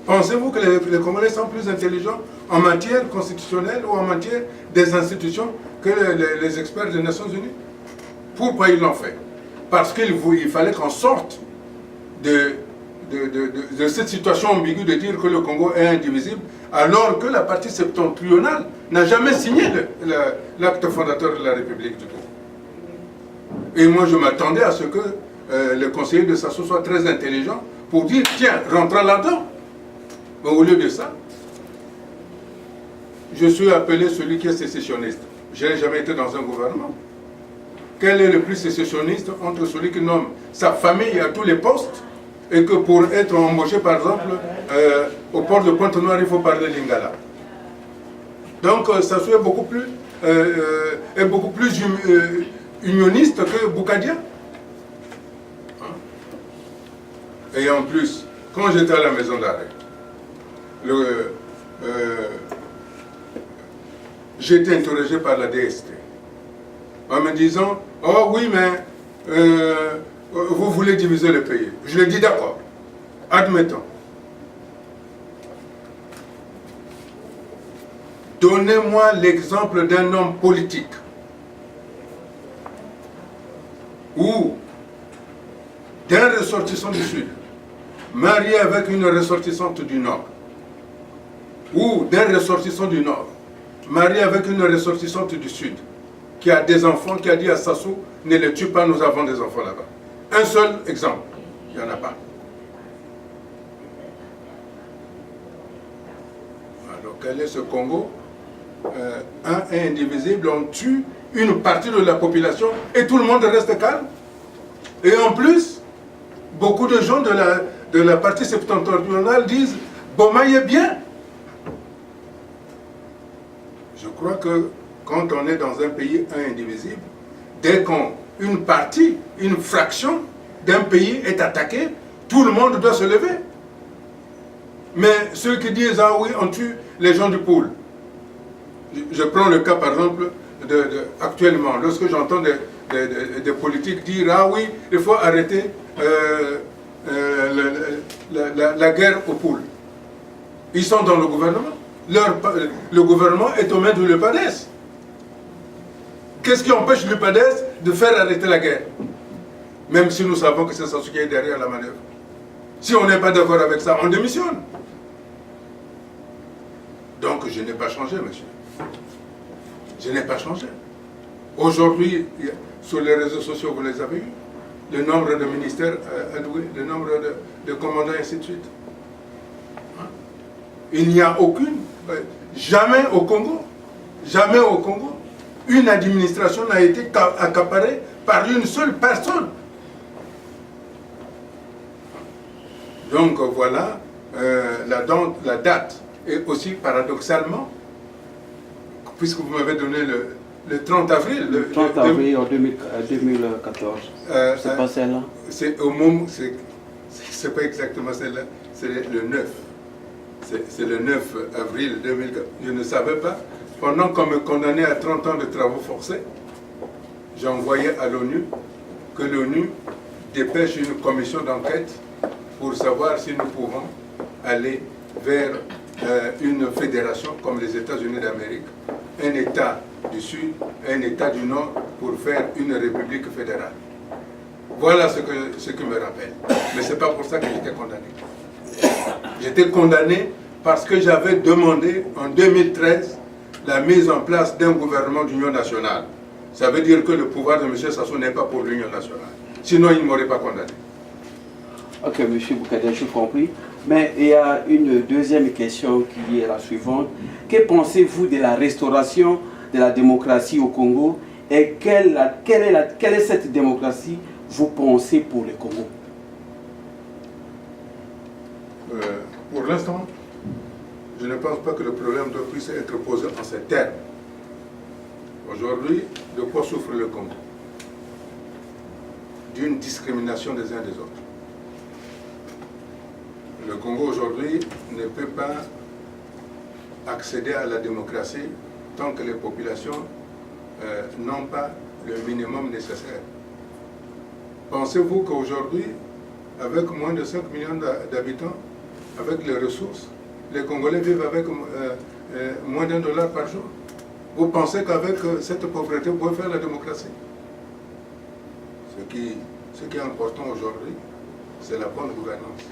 Pensez-vous que les Congolais sont plus intelligents en matière constitutionnelle ou en matière des institutions que les experts des Nations Unies? Pourquoi ils l'ont fait? Parce qu'il fallait qu'on sorte de cette situation ambiguë de dire que le Congo est indivisible, alors que la partie septentrionale n'a jamais signé l'acte fondateur de la République du Congo. Et moi, je m'attendais à ce que le conseiller de Sassou soit très intelligent pour dire, tiens, rentrons là-dedans. Mais au lieu de ça, je suis appelé celui qui est sécessionniste. Je n'ai jamais été dans un gouvernement. Quel est le plus sécessionniste entre celui qui nomme sa famille à tous les postes et que pour être embauché, par exemple, au port de Pointe-Noire, il faut parler lingala. Donc, Sassou est beaucoup plus unioniste que Boukadia. Et en plus, quand j'étais à la maison d'arrêt, j'ai été interrogé par la DST en me disant « Oh oui, mais vous voulez diviser le pays. » Je lui ai dit « D'accord, admettons. Donnez-moi l'exemple d'un homme politique ou d'un ressortissant du Sud marié avec une ressortissante du Nord, ou d'un ressortissant du Nord marié avec une ressortissante du Sud, qui a des enfants, qui a dit à Sassou, ne les tue pas, nous avons des enfants là-bas. Un seul exemple, il n'y en a pas. Alors quel est ce Congo? Un est indivisible, on tue une partie de la population et tout le monde reste calme. Et en plus, beaucoup de gens de la partie septentrionale disent « Boma est bien ». Je crois que quand on est dans un pays indivisible, dès qu'une partie, une fraction d'un pays est attaquée, tout le monde doit se lever. Mais ceux qui disent « Ah oui, on tue les gens du pôle ». Je prends le cas par exemple actuellement, lorsque j'entends des politiques dire « Ah oui, il faut arrêter la guerre au pôle ». Ils sont dans le gouvernement. Le gouvernement est aux mains de l'UPADES. Qu'est-ce qui empêche l'UPADES de faire arrêter la guerre? Même si nous savons que c'est Sassou qui est derrière la manœuvre. Si on n'est pas d'accord avec ça, on démissionne. Donc je n'ai pas changé, monsieur. Je n'ai pas changé. Aujourd'hui, sur les réseaux sociaux, vous les avez eus. Le nombre de ministères alloués, le nombre de commandants, et ainsi de suite. Il n'y a jamais au Congo, une administration n'a été accaparée par une seule personne. Donc voilà, la date. Et aussi paradoxalement, puisque vous m'avez donné le 30 avril. Le 30 avril en 2014. C'est pas celle-là? C'est au moment, c'est pas exactement celle-là, c'est le 9. C'est le 9 avril 2014. Je ne savais pas. Pendant qu'on me condamnait à 30 ans de travaux forcés, j'ai envoyé à l'ONU que l'ONU dépêche une commission d'enquête pour savoir si nous pouvons aller vers une fédération comme les États-Unis d'Amérique, un État du Sud, un État du Nord, pour faire une république fédérale. Voilà ce qui me rappelle. Mais ce n'est pas pour ça que j'étais condamné. J'étais condamné parce que j'avais demandé en 2013 la mise en place d'un gouvernement d'union nationale. Ça veut dire que le pouvoir de M. Sassou n'est pas pour l'union nationale. Sinon, il ne m'aurait pas condamné. Ok, M. Boukadia, je compris. Mais il y a une deuxième question qui est la suivante. Que pensez-vous de la restauration de la démocratie au Congo et quelle est cette démocratie, vous pensez, pour le Congo? Pour l'instant, je ne pense pas que le problème puisse être posé en ces termes. Aujourd'hui, de quoi souffre le Congo? D'une discrimination des uns des autres. Le Congo aujourd'hui ne peut pas accéder à la démocratie tant que les populations n'ont pas le minimum nécessaire. Pensez-vous qu'aujourd'hui, avec moins de 5 millions d'habitants, avec les ressources. Les Congolais vivent avec moins d'$1 par jour. Vous pensez qu'avec cette pauvreté, vous pouvez faire la démocratie? Ce qui est important aujourd'hui, c'est la bonne gouvernance.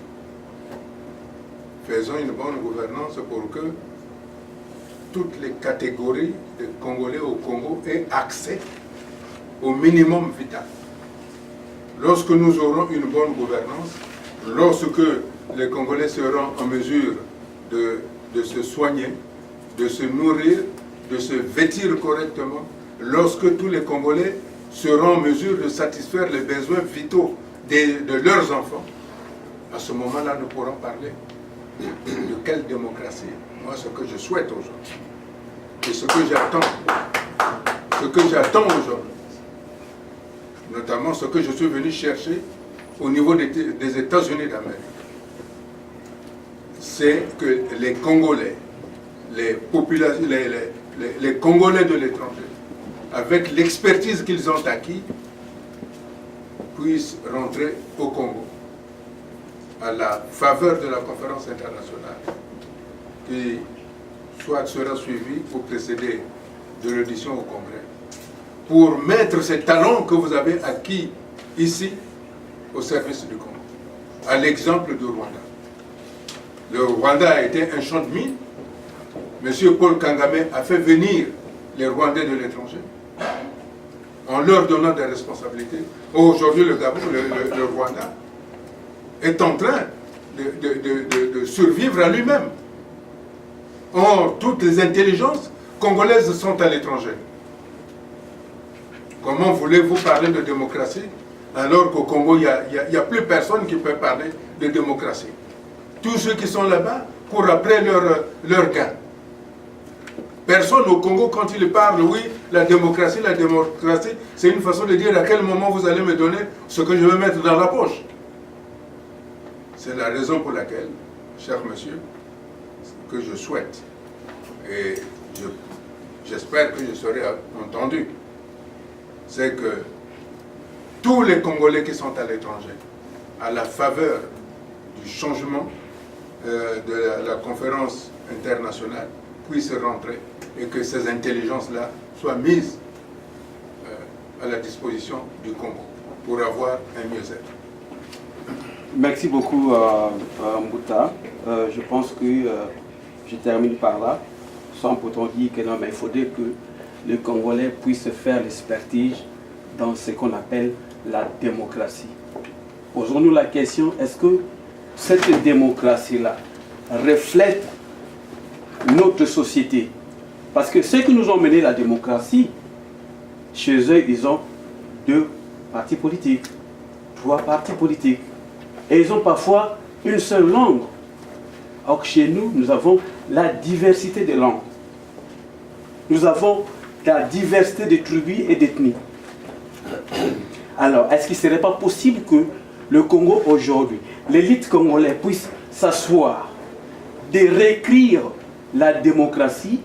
Faisons une bonne gouvernance pour que toutes les catégories de Congolais au Congo aient accès au minimum vital. Lorsque nous aurons une bonne gouvernance, lorsque les Congolais seront en mesure de se soigner, de se nourrir, de se vêtir correctement, lorsque tous les Congolais seront en mesure de satisfaire les besoins vitaux de leurs enfants, à ce moment-là, nous pourrons parler de quelle démocratie. Moi, ce que je souhaite aujourd'hui, et ce que j'attends aujourd'hui, notamment ce que je suis venu chercher au niveau des États-Unis d'Amérique, c'est que les Congolais, les Congolais de l'étranger, avec l'expertise qu'ils ont acquis, puissent rentrer au Congo à la faveur de la conférence internationale qui soit sera suivie ou précédée de l'audition au Congrès, pour mettre ces talents que vous avez acquis ici au service du Congo, à l'exemple du Rwanda. Le Rwanda a été un champ de mines. Monsieur Paul Kagame a fait venir les Rwandais de l'étranger en leur donnant des responsabilités. Aujourd'hui, le Gabon, le Rwanda, est en train de survivre à lui-même. Or, toutes les intelligences congolaises sont à l'étranger. Comment voulez-vous parler de démocratie alors qu'au Congo, il n'y a plus personne qui peut parler de démocratie? Tous ceux qui sont là-bas courent après leur gain. Personne au Congo, quand il parle, oui, la démocratie, c'est une façon de dire à quel moment vous allez me donner ce que je vais mettre dans la poche. C'est la raison pour laquelle, cher monsieur, ce que je souhaite, et j'espère que je serai entendu, c'est que tous les Congolais qui sont à l'étranger, à la faveur du changement de la conférence internationale, puissent rentrer et que ces intelligences-là soient mises à la disposition du Congo pour avoir un mieux-être. Merci beaucoup, Mbouta. Je pense que je termine par là, sans pourtant dire que non, mais il faudrait que les Congolais puissent faire l'expertise dans ce qu'on appelle la démocratie. Posons-nous la question, est-ce que cette démocratie-là reflète notre société? Parce que ceux qui nous ont mené la démocratie, chez eux, ils ont 2 partis politiques, 3 partis politiques. Et ils ont parfois une seule langue. Alors que chez nous, nous avons la diversité des langues. Nous avons la diversité des tribus et d'ethnies. Alors, est-ce qu'il ne serait pas possible que le Congo aujourd'hui, l'élite congolaise puisse s'asseoir, de réécrire la démocratie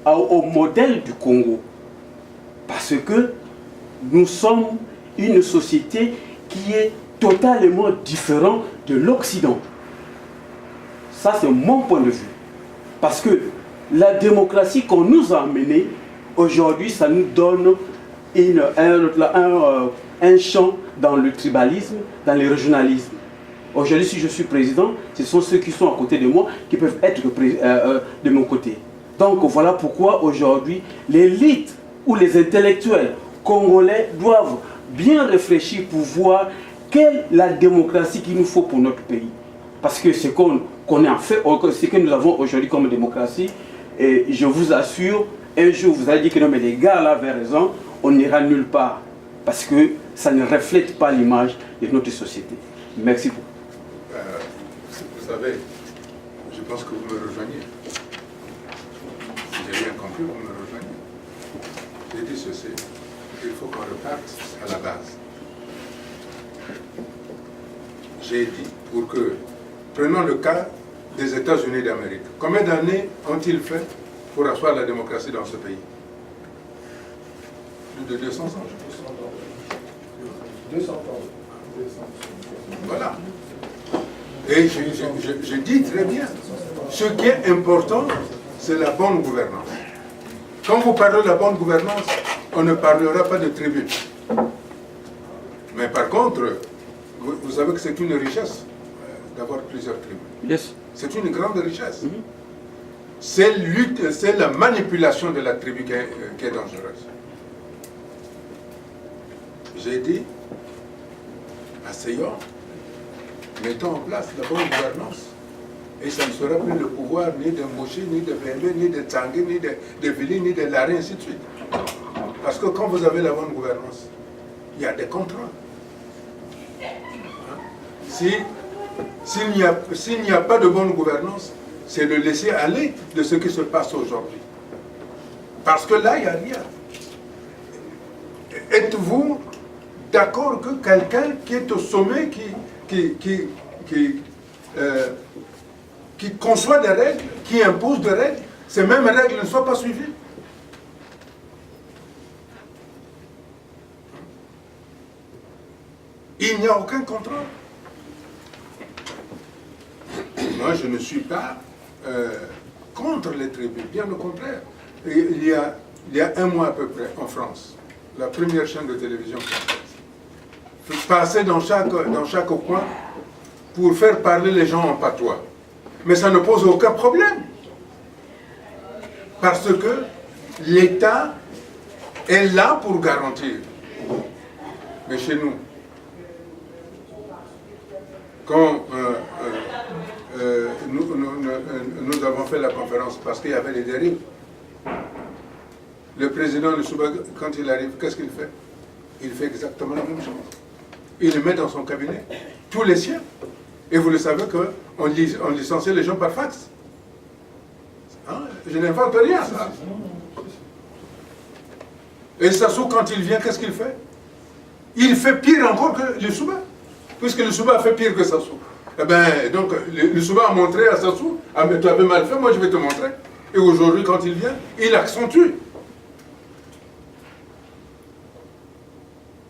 au modèle du Congo? Parce que nous sommes une société qui est totalement différente de l'Occident. Ça, c'est mon point de vue. Parce que la démocratie qu'on nous a amenée, aujourd'hui, ça nous donne un champ dans le tribalisme, dans le régionalisme. Aujourd'hui, si je suis président, ce sont ceux qui sont à côté de moi qui peuvent être de mon côté. Donc voilà pourquoi aujourd'hui, l'élite ou les intellectuels congolais doivent bien réfléchir pour voir quelle est la démocratie qu'il nous faut pour notre pays. Parce que ce qu'on a fait, ce que nous avons aujourd'hui comme démocratie, et je vous assure, un jour vous allez dire que non, mais les gars là avaient raison, on n'ira nulle part. Parce que ça ne reflète pas l'image de notre société. Merci beaucoup. Vous savez, je pense que vous me rejoignez. Si j'ai bien compris, vous me rejoignez. J'ai dit ceci, il faut qu'on reparte à la base. J'ai dit, pour que, prenons le cas des États-Unis d'Amérique. Combien d'années ont-ils fait pour asseoir la démocratie dans ce pays? Plus de 200 ans, je pense. 200 ans. Voilà. Et je dis très bien, ce qui est important, c'est la bonne gouvernance. Quand vous parlez de la bonne gouvernance, on ne parlera pas de tribune. Mais par contre, vous savez que c'est une richesse d'avoir plusieurs tribunes. Yes. C'est une grande richesse. C'est la manipulation de la tribu qui est dangereuse. J'ai dit, asseyons, mettons en place la bonne gouvernance. Et ça ne sera plus le pouvoir ni de Mouchi, ni de Bembe, ni de Tsangé, ni de Vili, ni de Laré, ainsi de suite. Parce que quand vous avez la bonne gouvernance, il y a des contrôles. S'il n'y a pas de bonne gouvernance, c'est le laisser aller de ce qui se passe aujourd'hui. Parce que là, il n'y a rien. Êtes-vous d'accord que quelqu'un qui est au sommet, qui conçoit des règles, qui impose des règles, ces mêmes règles ne soient pas suivies? Il n'y a aucun contrôle. Moi, je ne suis pas contre les tribus, bien au contraire. Il y a un mois à peu près, en France, la première chaîne de télévision française passait dans chaque coin pour faire parler les gens en patois. Mais ça ne pose aucun problème. Parce que l'État est là pour garantir. Mais chez nous, quand nous avons fait la conférence, parce qu'il y avait des dérives, le président de Souba, quand il arrive, qu'est-ce qu'il fait? Il fait exactement la même chose. Il le met dans son cabinet, tous les siens. Et vous le savez qu'on licencie les gens par fax. Hein? Je n'invente rien, ça. Et Sassou, quand il vient, qu'est-ce qu'il fait? Il fait pire encore que le Souba. Puisque le Souba a fait pire que Sassou. Eh bien, donc, le Souba a montré à Sassou, ah, mais tu avais mal fait, moi je vais te montrer. Et aujourd'hui, quand il vient, il accentue.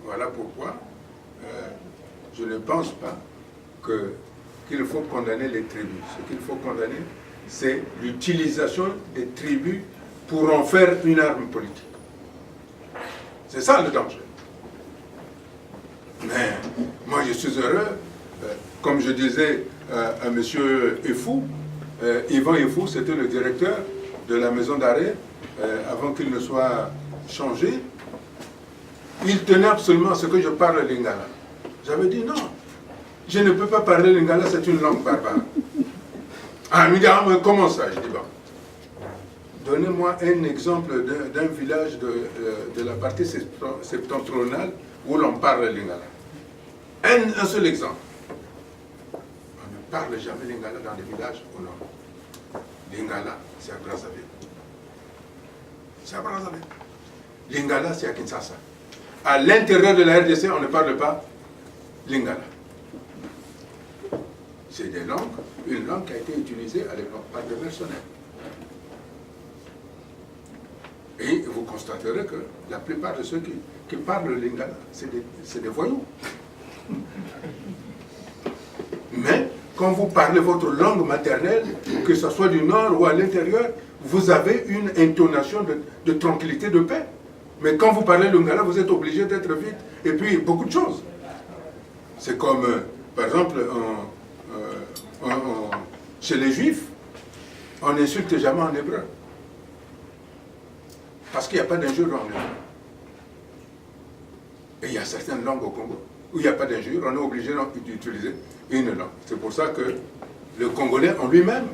Voilà pourquoi je ne pense pas qu'il faut condamner les tribus. Ce qu'il faut condamner, c'est l'utilisation des tribus pour en faire une arme politique. C'est ça le danger. Mais moi je suis heureux, comme je disais à M. Efou, Yvan Efou, c'était le directeur de la maison d'arrêt avant qu'il ne soit changé. Il tenait absolument à ce que je parle lingala. J'avais dit non, je ne peux pas parler lingala, c'est une langue barbare. Ah, il me dit, ah, mais comment ça? Je dis, bon, donnez-moi un exemple d'un village de la partie septentrionale où l'on parle lingala. Un seul exemple. On ne parle jamais lingala dans les villages au nord. Lingala, c'est à Brazzaville. C'est à Brazzaville. Lingala, c'est à Kinshasa. À l'intérieur de la RDC, on ne parle pas lingala. C'est une langue qui a été utilisée à l'époque par des mercenaires. Et vous constaterez que la plupart de ceux qui parlent le lingala, c'est des voyous. Mais quand vous parlez votre langue maternelle, que ce soit du nord ou à l'intérieur, vous avez une intonation de tranquillité, de paix. Mais quand vous parlez le lingala, vous êtes obligé d'être vite. Et puis, beaucoup de choses. C'est comme, par exemple, chez les Juifs, on n'insulte jamais en hébreu. Parce qu'il n'y a pas d'injure en hébreu. Et il y a certaines langues au Congo où il n'y a pas d'injure, on est obligé d'utiliser une langue. C'est pour ça que le Congolais en lui-même,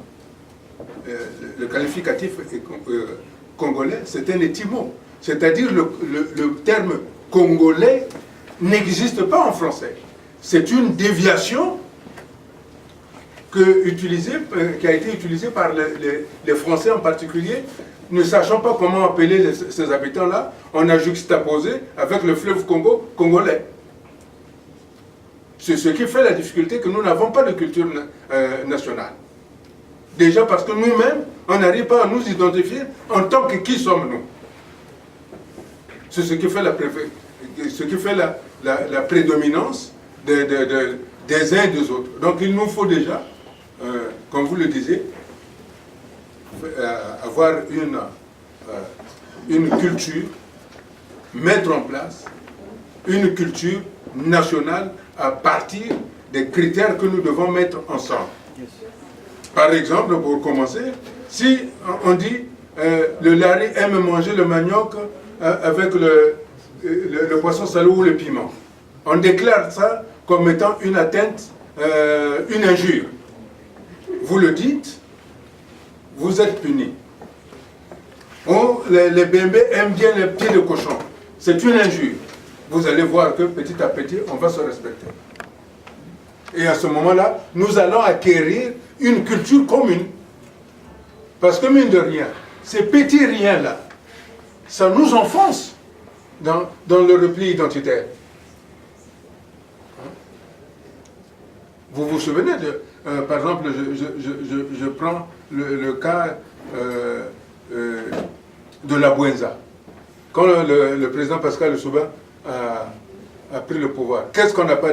le qualificatif congolais, c'est un étymon. C'est-à-dire le terme congolais n'existe pas en français. C'est une déviation qui a été utilisée par les Français en particulier, ne sachant pas comment appeler ces habitants-là, on a juxtaposé avec le fleuve Congo, congolais. C'est ce qui fait la difficulté que nous n'avons pas de culture nationale. Déjà parce que nous-mêmes, on n'arrive pas à nous identifier en tant que qui sommes-nous. C'est ce qui fait la prédominance des uns et des autres. Donc il nous faut déjà, comme vous le disiez, avoir une culture, mettre en place une culture nationale à partir des critères que nous devons mettre ensemble. Par exemple, pour commencer, si on dit le Lari aime manger le manioc avec le poisson salé ou le piment, on déclare ça comme étant une atteinte, une injure. Vous le dites, vous êtes puni. Les bébés aiment bien les pieds de cochon. C'est une injure. Vous allez voir que petit à petit, on va se respecter. Et à ce moment-là, nous allons acquérir une culture commune. Parce que mine de rien, ces petits riens-là, ça nous enfonce dans le repli identitaire. Vous vous souvenez de, par exemple, je prends le cas de la Bouenza. Quand le président Pascal Lissouba a pris le pouvoir, qu'est-ce qu'on n'a pas